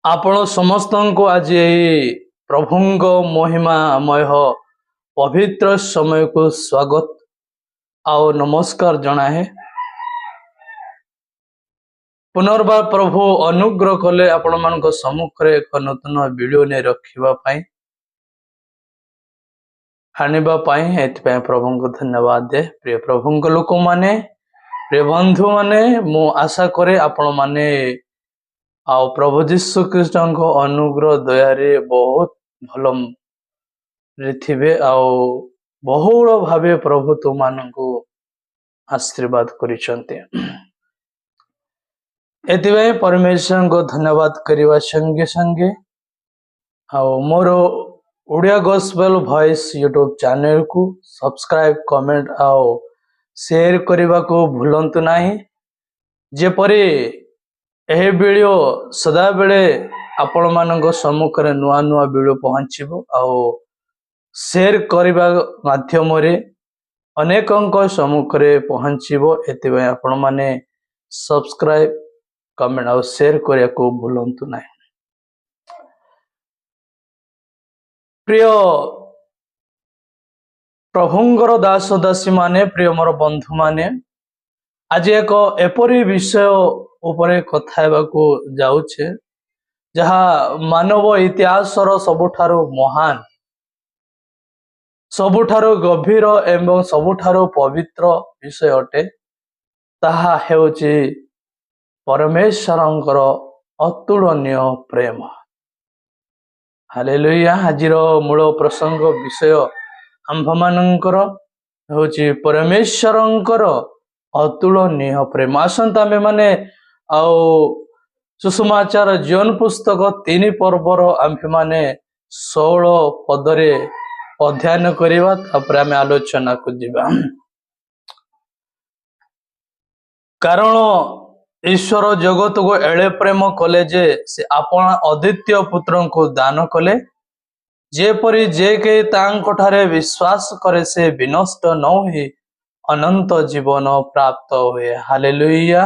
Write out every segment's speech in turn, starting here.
आपण समस्त को आज प्रभु महिमामय पवित्र समय को स्वागत आओ नमस्कार जनाए। पुनर्बार प्रभु अनुग्रह कले आपण मान सम्मुख एक नूतन वीडियो ने रखापी आने प्रभु को धन्यवाद दे। प्रिय प्रभु लोक माने प्रिय बंधु माने मु आशा करे आपण माने आओ प्रभु जीशु कृष्ण को अनुग्रह दयारे बहुत भल थे आओ बहुल भावे प्रभु तुम को आशीर्वाद करिसंते। एतिवे परमेश्वर को धन्यवाद करने संगे संगे आओ मोर Odia gospel voice YouTube channel को सब्सक्राइब कमेंट आओ शेयर करने को भूलंतु नहीं। जेपरी यह वीडियो सदा बेले आपण मानक सम्मुख में नुआ नुआ वीडियो पहुंचो आओ शेयर करने माध्यम अनेक सम्मुख में पहुंचो। एति आपण माने सब्सक्राइब कमेंट और शेयर करने को भूलंतु नहीं। प्रिय प्रभुंगर दास दासी माने प्रिय मोर बंधु माने आज एक एपरी विषय उपरे कथा हेबाकू जाउछे जहा मानव इतिहासर सबुठारु महान सबुठारु गभीर एवं सबुठारु पवित्र विषय अटे। ताहा हेउछि परमेश्वरंकर अतुलनीय प्रेम। हालेलुया। आजिर मूल प्रसंग विषय आंभमानंकर हेउछि परमेश्वरंकर अतुलनीय प्रेम। आसंता आमे माने आओ सुसमाचार जीवन पुस्तक 3 पर्वर आम्भे माने 16 पदरे अध्ययन करिवा तापर आमे आलोचना को जिबा। कारण ईश्वर जगत को एळे प्रेम कले जे से आपण अद्वितीय पुत्र को दान कले जेपरि जे के तांको ठारे विश्वास करे से विनष्ट न होई अनंत जीवन प्राप्त हुए। हालेलुया।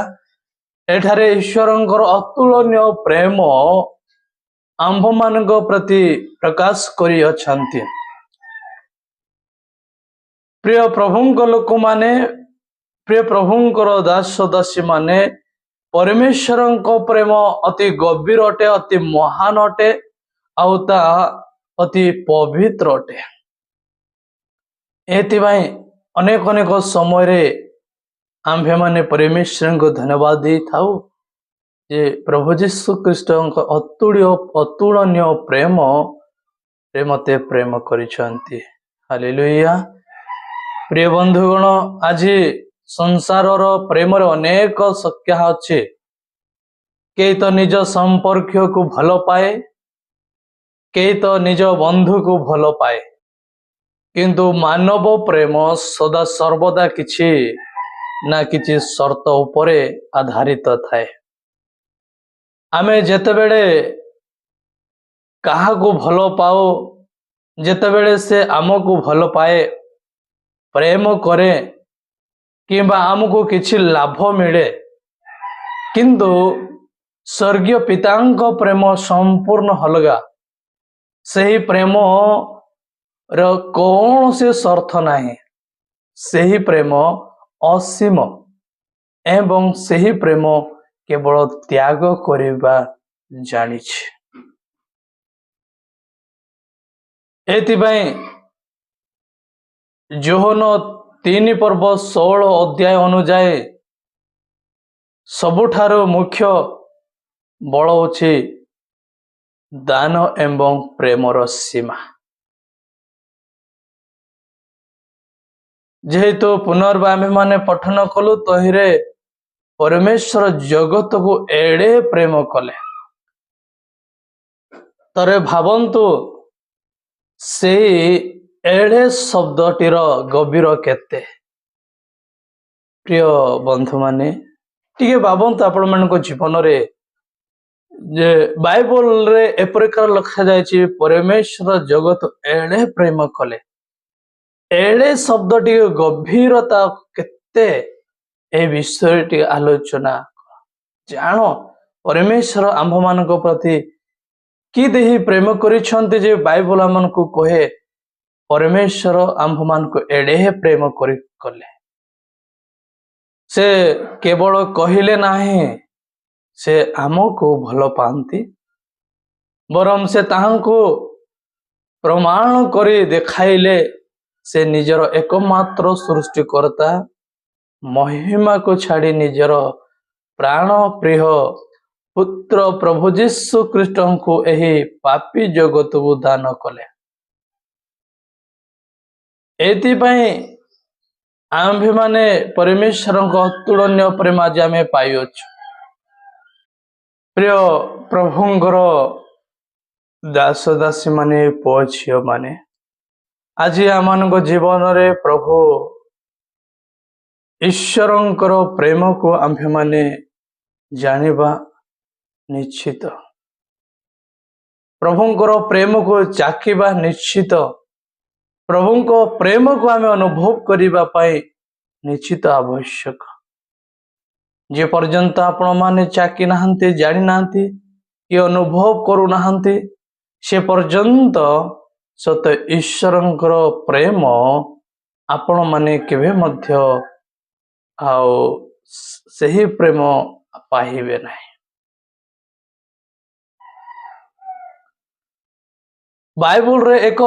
एठारे ईश्वरंकर अतुलनीय प्रेम आंभ मानक प्रति प्रकाश करी अछंती। प्रिय प्रभुंक लोक माने प्रिय प्रभुंकर दास दासी माने परमेश्वरंक प्रेम अति गभीर अटे अति महान अटे आउता अति पवित्र अटे। एतिबाई अनेक अनेक समय रे आम्भे माने परमेश्वर को धन्यवाद दे थाउ जे प्रभु जीशु कृष्ण को अतुलनीय प्रेम रे मते प्रेम करिसंती। हालेलुया। प्रिय बंधुगण आज संसारर प्रेम रे अनेक सख्या अछि। के तो निज संपर्क को भलो पाए के तो निज बंधु को भलो पाए किंतु मानव प्रेम सदा सर्वदा किछि ना किछि शर्त उपरे आधारित थाए। आमे जेतेबेले काहा को भलो पाओ जेतेबेले से आमको भलो पाए प्रेम करे किंबा आमको किछि लाभ मिले किंतु स्वर्गीय पितांको प्रेम संपूर्ण अलगा। सही प्रेम रो कौन से शर्त नाही। सही प्रेम असीम एवं सही प्रेम केवल त्याग करिबा जानिछि। एतिबाई जोहन 3 पर्व 16 अध्याय अनुजाए सबुठारो मुख्य बल होछि दान एवं प्रेमर सीमा। जेहेतु पुनर्बार आमे माने पठन कलु तहिरे परमेश्वर जगत को एड़े प्रेम कले तरे भावंतु से एड़े शब्दटीर गभीर केते। प्रिय बंधु माने टिके भावंतु आपण मानको जीवन रे जे बाइबल रे ए प्रकार लिखा जायछि परमेश्वर जगत एड़े प्रेम कले। एड़े शब्दटी गभीरता केते ए विषय टी आलोचना जानो। परमेश्वर आंभ मानक प्रति कि देही प्रेम करिछन्ति जे बाइबल हमनको कहे परमेश्वर आम्भ मानको एडे प्रेम कले से केवल कहिले नाही से आमको भल पाती बरम से ताहांको प्रमाण करी देखाइले से निजर एकमात्र सृष्टिकर्ता महिमा को छाड़ी निजर प्राण प्रिय पुत्र प्रभु जीशु ख्रीष्ट को एही पापी जगत को दान कले एथिपाई आम्भे माने परमेश्वर अतुलनीय प्रेम आज आम पाइछ प्रिय प्रभुंकर दास दासी माने पुओ झियो माने आज आम जीवन रे प्रभु ईश्वरंकर प्रेम को आम्भे माने जानिबा निश्चित प्रभुंकर प्रेम को चाखिबा निश्चित प्रभुंको प्रेम को आम अनुभव करिबा पाई निश्चित आवश्यक जे पर्यंत आपण माने चाकी नाहंते जानि नाहंते कि अनुभव करू नाहंते से पर्यंत सत ईश्वरंकर प्रेम आपण माने केबे मध्य आउ सही प्रेम पाइबे नाही बाइबल रे एक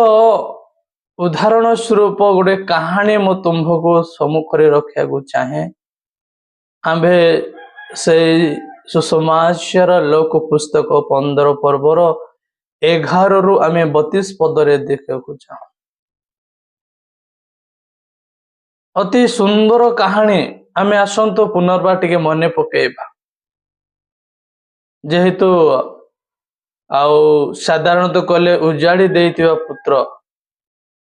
उदाहरण स्वरूप गोटे कहानी मो तुम्भको सम्मुख रे रखिया को चाहे आम्भे से सुसमाचार लोक पुस्तक 15 पर्वर 11 रु आमे 32 पद रे देखा को चाहू अति सुंदर कहानी आमे आसंतो पुनर्बार टिके मने पकेबा जेहेतु आउ साधारणतः कले उजाड़ी देइतिबा पुत्र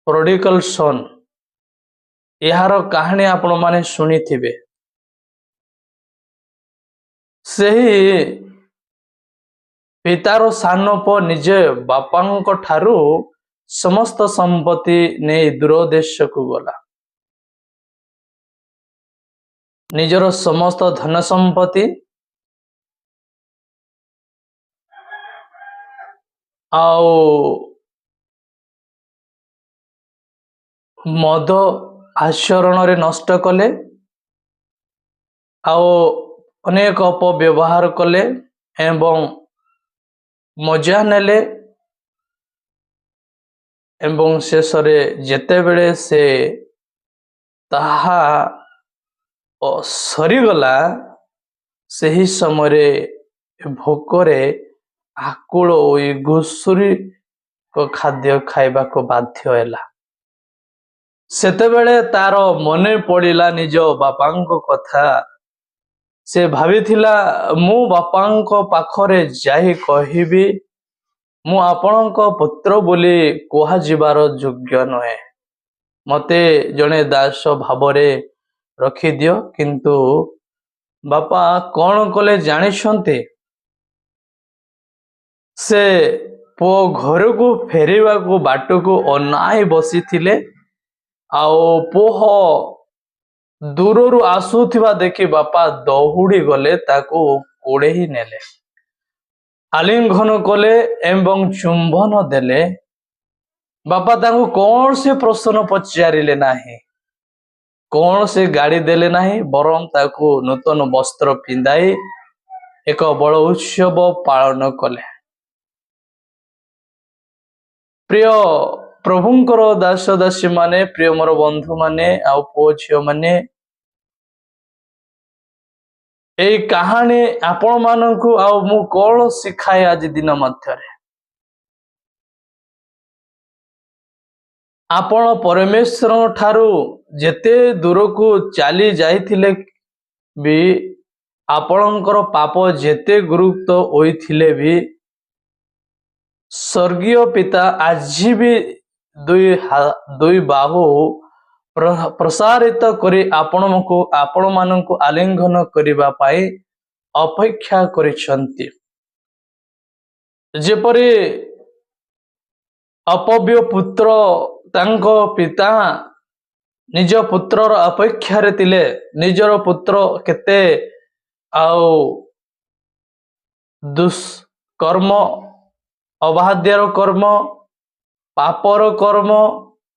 प्रोडिगल सन यार कहानी आपण माने सुनी थिबे सही पितार सान पो निजे बापांको ठारू समस्त संपत्ति ने दूर देश को गला निजर समस्त धन संपत्ति आओ मद आचरण रे नष्ट कले आओ अनेक अपव्यवहार कले एवं मजा नेले एवं शेष रे जेते बेले से ताहा सरीगला सही समय भोकरे आकुल होई घुसुरी को खाद्य खाइबा को बाध्य हैला सेते बेले तार मने पड़िला निज बापांको कथा से भाविथिला मु बापांको पाखरे जाई कहिबी मु आपणको पुत्र बोली कोहा जिबार योग्य नहे मते जने दास भावरे रखी दियो किंतु बापा कौन कले जानिछन्ते से पो घर को फेरिबा को बाट को अनाई बसी थिले आओ पोह दूररू आसुथिबा देखि बापा दौड़ी गले ताको कोड़े ही नेले आलिंगन कले एवं चुंबन देले बापा ताको कौन से प्रश्न पचारिले नाही कौन से गाड़ी देले नाही बरम ताको नूतन वस्त्र पिंदाई एक बड़ उत्सव पालन कले प्रिय प्रभुंकर दास दासी माने प्रिय मोर बंधु माने आ पुओ झियो माने ए कहानी आपण मानकु आ मु कोन सिखाए आज दिन मध्य रे आपण परमेश्वर ठारू जेते दूर को चली जाइथिले भी आपणकर पाप जेते गुरुत्व होइथिले भी स्वर्गीय पिता आज भी दुई बाहु प्रसारित करी आपण मानकु आलिंगन करिबा पाई अपेक्षा करिसंती जेपरि अपव्य पुत्र तांको पिता निज पुत्रर अपेक्षा रे तिले निजर पुत्र केते आउ दुष्कर्म ଅବାଧ୍ୟର କର୍ମ, ପାପର କର୍ମ,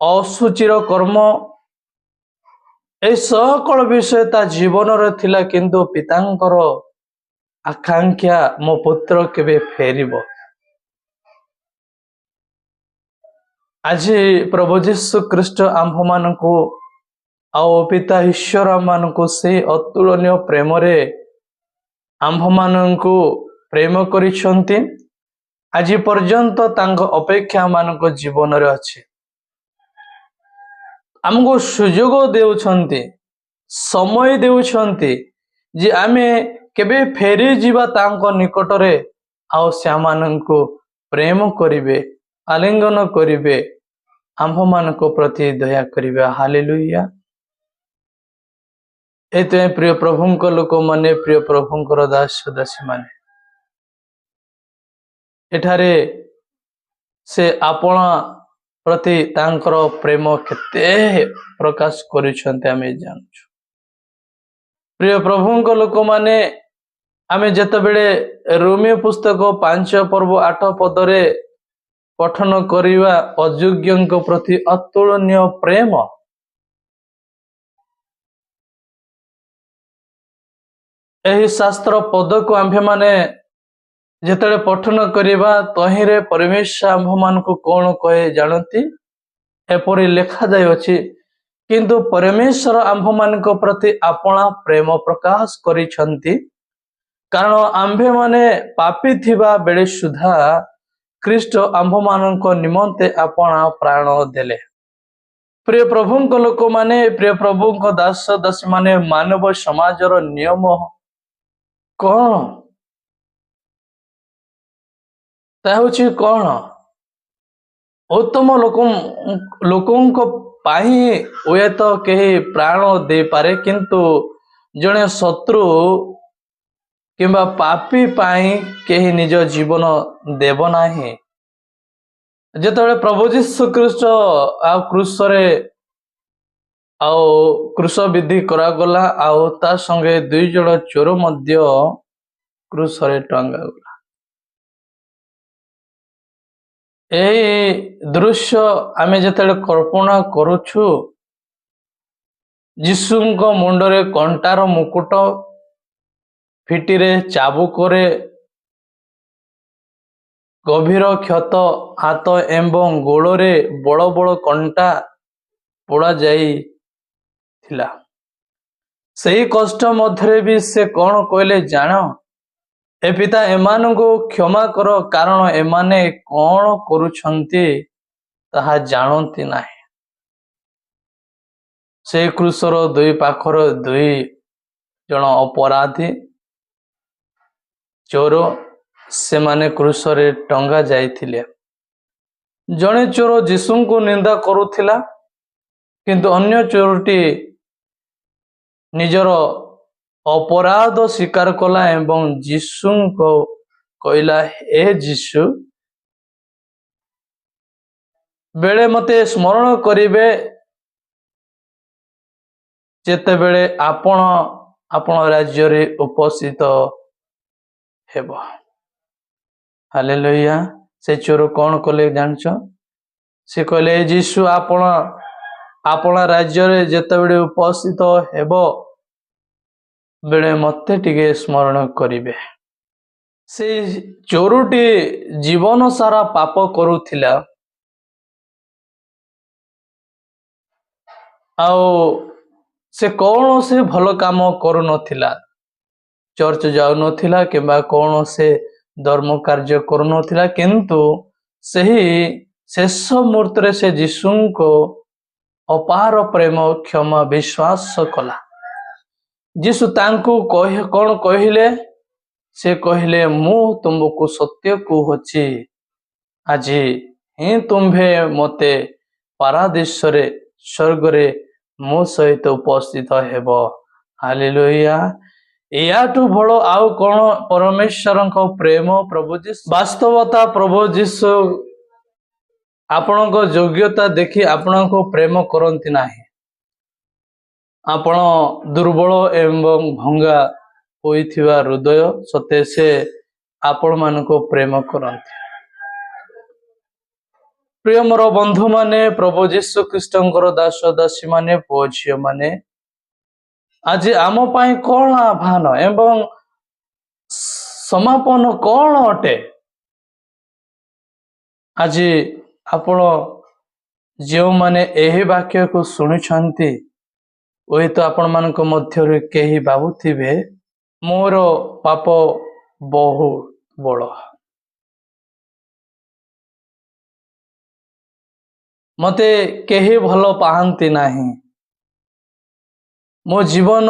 ଅଶୁଚିର କର୍ମ, এই সকল ବିଷୟ ତା ଜୀବନରେ ଥିଲା, କିନ୍ତୁ ପିତାଙ୍କର ଆକାଂକ୍ଷା ମୋ ପୁତ୍ର କେବେ ଫେରିବ। ଆଜି ପ୍ରଭୁ ଯୀଶୁ ଖ୍ରୀଷ୍ଟ ଆମ୍ଭମାନଙ୍କୁ ଆଉ ପିତା ଈଶ୍ୱର ମାନଙ୍କୁ ସେଇ ଅତୁଳନୀୟ ପ୍ରେମରେ ଆମ୍ଭମାନଙ୍କୁ ପ୍ରେମ କରିଛନ୍ତି। ଆଜି ପର୍ଯ୍ୟନ୍ତ ତାଙ୍କ ଅପେକ୍ଷା ମାନଙ୍କ ଜୀବନରେ ଅଛି। ଆମକୁ ସୁଯୋଗ ଦେଉଛନ୍ତି, ସମୟ ଦେଉଛନ୍ତି ଯେ ଆମେ କେବେ ଫେରି ଯିବା ତାଙ୍କ ନିକଟରେ, ଆଉ ସେମାନଙ୍କୁ ପ୍ରେମ କରିବେ, ଆଲିଙ୍ଗନ କରିବେ, ଆମ୍ଭମାନଙ୍କ ପ୍ରତି ଦୟା କରିବେ। ହାଲେଲୁୟା। ଏଥିପାଇଁ ପ୍ରିୟ ପ୍ରଭୁଙ୍କ ଲୋକମାନେ, ପ୍ରିୟ ପ୍ରଭୁଙ୍କର ଦାସ ଦାସୀ ମାନେ, ଏଠାରେ ସେ ଆପଣ ପ୍ରତି ତାଙ୍କର ପ୍ରେମ କେତେ ପ୍ରକାଶ କରିଛନ୍ତି ଆମେ ଜାଣୁଛୁ। ପ୍ରିୟ ପ୍ରଭୁଙ୍କ ଲୋକମାନେ, ଆମେ ଯେତେବେଳେ ରୋମିଓ ପୁସ୍ତକ 5 ପର୍ବ 8 ପଦରେ ପଠନ କରିବା ଅଯୋଗ୍ୟଙ୍କ ପ୍ରତି ଅତୁଳନୀୟ ପ୍ରେମ, ଏହି ଶାସ୍ତ୍ର ପଦକୁ ଆମ୍ଭେମାନେ ଯେତେବେଳେ ପଠନ କରିବା, ତହିଁରେ ପରମେଶ୍ୱର ଆମ୍ଭମାନଙ୍କୁ କଣ କହେ ଜାଣନ୍ତି? ଏପରି ଲେଖାଯାଇଅଛି, କିନ୍ତୁ ପରମେଶ୍ୱର ଆମ୍ଭମାନଙ୍କ ପ୍ରତି ଆପଣା ପ୍ରେମ ପ୍ରକାଶ କରିଛନ୍ତି, କାରଣ ଆମ୍ଭେମାନେ ପାପୀ ଥିବା ବେଳେ ସୁଦ୍ଧା ଖ୍ରୀଷ୍ଟ ଆମ୍ଭମାନଙ୍କ ନିମନ୍ତେ ଆପଣା ପ୍ରାଣ ଦେଲେ। ପ୍ରିୟ ପ୍ରଭୁଙ୍କ ଲୋକମାନେ, ପ୍ରିୟ ପ୍ରଭୁଙ୍କ ଦାସ ଦାସୀ ମାନେ, ମାନବ ସମାଜର ନିୟମ କଣ? ତାହା ହେଉଛି କଣ? ଉତ୍ତମ ଲୋକଙ୍କ ପାଇଁ ହୁଏତ କେହି ପ୍ରାଣ ଦେଇପାରେ, କିନ୍ତୁ ଜଣେ ଶତ୍ରୁ କିମ୍ବା ପାପୀ ପାଇଁ କେହି ନିଜ ଜୀବନ ଦେବ ନାହିଁ। ଯେତେବେଳେ ପ୍ରଭୁ ଯୀଶୁ ଖ୍ରୀଷ୍ଟ ଆଉ କ୍ରୁଶରେ ଆଉ କ୍ରୁଶ ବିଧି କରାଗଲା, ଆଉ ତା ସଙ୍ଗେ 2 ଜଣ ଚୋର ମଧ୍ୟ କ୍ରୁଶରେ ଟଙ୍ଗାଗଲା। ଏହି ଦୃଶ୍ୟ ଆମେ ଯେତେବେଳେ କଳ୍ପନା କରୁଛୁ, ଯୀଶୁଙ୍କ ମୁଣ୍ଡରେ କଣ୍ଟାର ମୁକୁଟ, ପିଠିରେ ଚାବୁକରେ ଗଭୀର କ୍ଷତ, ହାତ ଏବଂ ଗୋଡ଼ରେ ବଡ଼ ବଡ଼ କଣ୍ଟା ପୋଡ଼ା ଯାଇଥିଲା। ସେହି କଷ୍ଟ ମଧ୍ୟରେ ବି ସେ କଣ କହିଲେ ଜାଣ? ଏ ପିତା, ଏମାନଙ୍କୁ କ୍ଷମା କର, କାରଣ ଏମାନେ କଣ କରୁଛନ୍ତି ତାହା ଜାଣନ୍ତି ନାହିଁ। ସେହି କ୍ରୁଶର 2 ପାଖରେ 2 ଜଣ ଅପରାଧୀ ଚୋର, ସେମାନେ କ୍ରୁଶରେ ଟଙ୍ଗା ଯାଇଥିଲେ। ଜଣେ ଚୋର ଯୀଶୁଙ୍କୁ ନିନ୍ଦା କରୁଥିଲା, କିନ୍ତୁ ଅନ୍ୟ ଚୋରଟି ନିଜର ଅପରାଧ ସ୍ୱୀକାର କଲା ଏବଂ ଯୀଶୁଙ୍କୁ କହିଲା, ହେ ଯୀଶୁ, ବେଳେ ମୋତେ ସ୍ମରଣ କରିବେ ଯେତେବେଳେ ଆପଣ ଆପଣ ରାଜ୍ୟରେ ଉପସ୍ଥିତ ହେବ। ହାଲେଲୁୟା। ସେ ଚୋର କଣ କଲେ ଜାଣିଛ? ସେ କହିଲେ, ହେ ଯୀଶୁ, ଆପଣ ରାଜ୍ୟରେ ଯେତେବେଳେ ଉପସ୍ଥିତ ହେବ ବେଳେ ମୋତେ ଟିକେ ସ୍ମରଣ କରିବେ। ସେଇ ଚୋରଟି ଜୀବନ ସାରା ପାପ କରୁଥିଲା, ଆଉ ସେ କୌଣସି ଭଲ କାମ କରୁନଥିଲା, ଚର୍ଚ୍ଚ ଯାଉନଥିଲା କିମ୍ବା କୌଣସି ଧର୍ମ କାର୍ଯ୍ୟ କରୁନଥିଲା, କିନ୍ତୁ ସେହି ଶେଷ ମୁହୂର୍ତ୍ତରେ ସେ ଯୀଶୁଙ୍କୁ ଅପାର ପ୍ରେମ, କ୍ଷମା, ବିଶ୍ୱାସ କଲା। ଯୀଶୁ ତାଙ୍କୁ କଣ କହିଲେ? ସେ କହିଲେ, ମୁଁ ତୁମକୁ ସତ୍ୟ କହୁଛି, ଆଜି ହିଁ ତୁମ୍ଭେ ମୋତେ ପାରାଦୀସରେ ସ୍ୱର୍ଗରେ ମୋ ସହିତ ଉପସ୍ଥିତ ହେବ। ହାଲେଲୁୟା। ଏହାଠୁ ବଡ଼ ଆଉ କଣ ପରମେଶ୍ୱରଙ୍କ ପ୍ରେମ? ପ୍ରଭୁ ଯୀଶୁ ବାସ୍ତବତା, ପ୍ରଭୁ ଯୀଶୁ ଆପଣଙ୍କ ଯୋଗ୍ୟତା ଦେଖି ଆପଣଙ୍କୁ ପ୍ରେମ କରନ୍ତି ନାହିଁ। ଆପଣ ଦୁର୍ବଳ ଏବଂ ଭଙ୍ଗା ହୋଇଥିବା ହୃଦୟ ସତ୍ତ୍ୱେ ସେ ଆପଣମାନଙ୍କୁ ପ୍ରେମ କରନ୍ତି। प्रिय मोर बंधु माने प्रभु जीशु ख्रीष्टर दास दासी माने पुओ झियो माने आज आम पाई कौन आह्वान एवं समापन कौन अटे आज आपण जो माने एही वाक्य को शुणुछंती ओई तो आपण मानक मध्य केही भाबुथिबे मोर पाप बहुत बड़ मते केही भल पाहंती नाही मो जीवन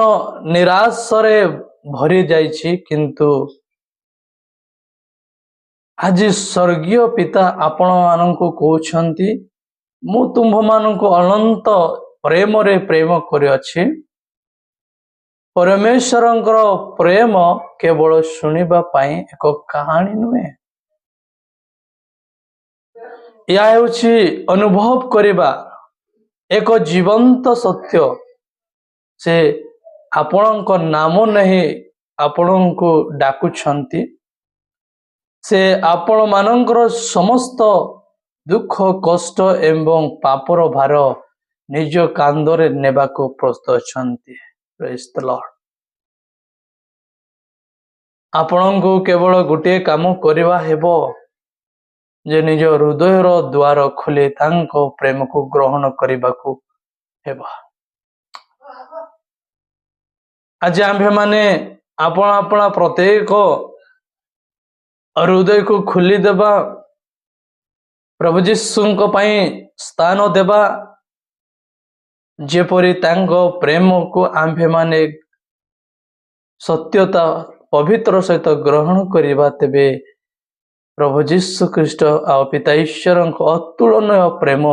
निराशरे भरी जाइछि किंतु आज स्वर्गीय पिता आपण मानक कहउछंती मु तुम्भ मानक अनंत प्रेम रे प्रेम करिअछि परमेश्वरंकर प्रेम केवल सुनिबा पाई एक कहानी नुहे या हेउछि अनुभव करिबा एक जीवंत सत्य से आपणक नाम नहीं आपणको डाकुछंती से आपण मानकर समस्त दुख कष्ट एवं पापर भार निज कांदरे नेबाको प्रस्तुत छंती प्रेज द लॉर्ड आपणको केवल गोटे काम करवा हेबो जे निज हृदयर द्वार खोली तांको प्रेम को ग्रहण करबाको हेबो आज आम्भे माने आपण आपण प्रत्येक हृदय को खोली देबा प्रभु जीशुଙ୍କ ପାଇଁ स्थान देबा जेपरि तांको प्रेम को आम्भे माने सत्यता पवित्र सहित ग्रहण करिबा तेबे प्रभु जीशु ख्रीष्ट आ पिता ईश्वरଙ୍କ अतुलनीय प्रेम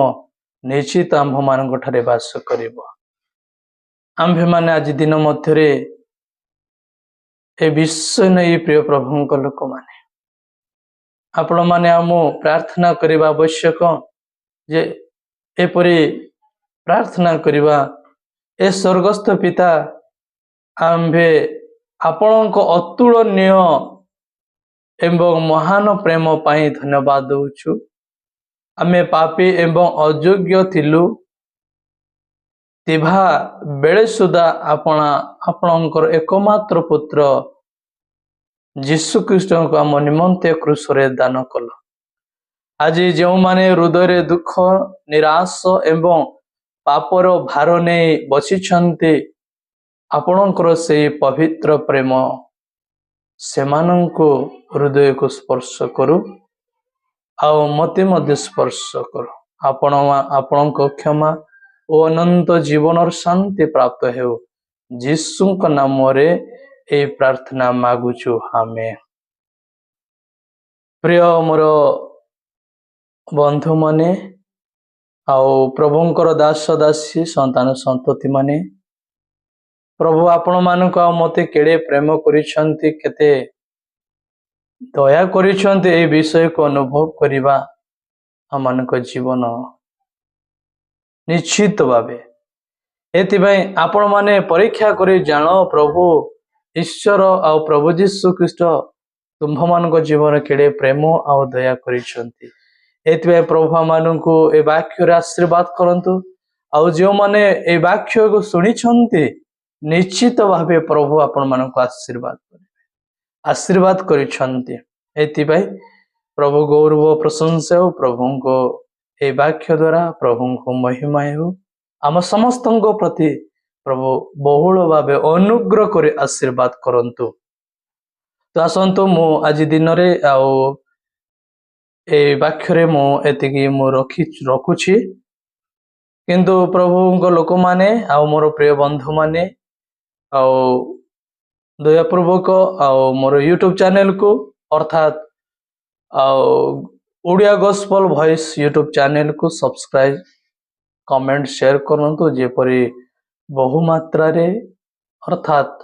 निश्चित आम्भ मानक ठारे वास करिबो आम्भे माने आज दिन मध्यरे ए विश्व नहीं प्रिय प्रभुଙ୍କ लोक माने आपण माने आमु प्रार्थना करिबा आवश्यक जे एपरि प्रार्थना करिबा ए स्वर्गस्थ पिता आम्भे आपणक अतुलनीय एवं महान प्रेम पाई धन्यवाद दउछु आमे पापी एवं अयोग्य थिलु तिभा बेले सुदा आपणकर एकमात्र पुत्र जीशु ख्रीष्ट को आम निमंते क्रूसरे दान कल आज जो माने हृदय दुख निराश एवं पापर भार नहीं बसी आपणकर से पवित्र प्रेम सेमानंको हृदय को स्पर्श करू आओ मते मध्य स्पर्श करू आपणक क्षमा ओ अनंत जीवन और शांति प्राप्त हेउ जीशुଙ୍କ नामरे ए प्रार्थना मागुछु आमेन प्रिय मोर बंधु माने आओ प्रभुଙ୍କର दास दासी संतान संतति माने प्रभु आपण मानक आ मते केड़े प्रेम करिसंती केते दया करिसंती ए विषय को अनुभव करिबा हमनक जीवन निश्चित भावे एतिबाई आपण माने परीक्षा करी जान प्रभु ईश्वर आ प्रभु जीशु ख्रीष्ट तुम्भ मानक जीवन केड़े प्रेम आ दया करिसंती एतिबाई प्रभु मानकु ए वाक्य रे आशीर्वाद करंतु आ जो माने ए वाक्य को सुनिछंती निश्चित भावे प्रभु आपण मानक आशीर्वाद करिसंती एतिबाई प्रभु गौरव प्रशंसा हो प्रभुको ए वाक्य द्वारा प्रभुको महिमा हो आम समस्तଙ୍କ प्रति प्रभु बहुल भावे अनुग्रह करे आशीर्वाद करंतु तो आसंतु मु आज दिन रे आउ ए वाक्य रे मु एतिकी मु रखुछि किंतु प्रभुଙ୍କ लोक माने आ मोर प्रिय बंधु माने आ दयापूर्वक आ मोर यूट्यूब चैनल को अर्थात Odia gospel voice YouTube channel को सब्सक्राइब कमेंट शेयर करंतु जेपरि बहु मात्रा रे अर्थात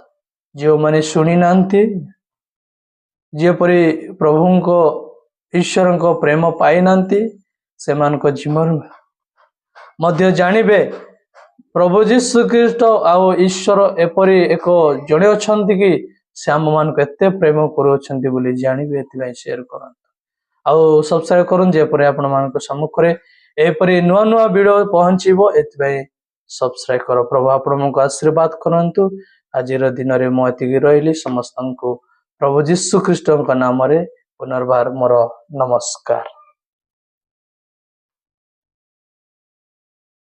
जो माने सुनी नांती जेपरि प्रभुଙ୍କ ईश्वरଙ୍କ प्रेम पाई नांती सेमानक जीवन मध्य जानिबे प्रभु जीशु ख्रीष्ट आउ ईश्वर एपरि एक जणे अछंती कि से आम मानक एते प्रेम करूछंती बोली जानिबे एतिबाई शेयर करंतु ଆଉ ସବସ୍କ୍ରାଇବ କରନ୍ତୁ ଯେପରି ଆପଣମାନଙ୍କ ସମ୍ମୁଖରେ ଏପରି ନୂଆ ନୂଆ ଭିଡିଓ ପହଞ୍ଚିବ ଏଥିପାଇଁ ସବସ୍କ୍ରାଇବ କର। ପ୍ରଭୁ ଆପଣଙ୍କୁ ଆଶୀର୍ବାଦ କରନ୍ତୁ। ଆଜିର ଦିନରେ ମୁଁ ଏତିକି ରହିଲି। ସମସ୍ତଙ୍କୁ ପ୍ରଭୁ ଯୀଶୁ ଖ୍ରୀଷ୍ଟଙ୍କ ନାମରେ ପୁନର୍ବାର ମୋର ନମସ୍କାର।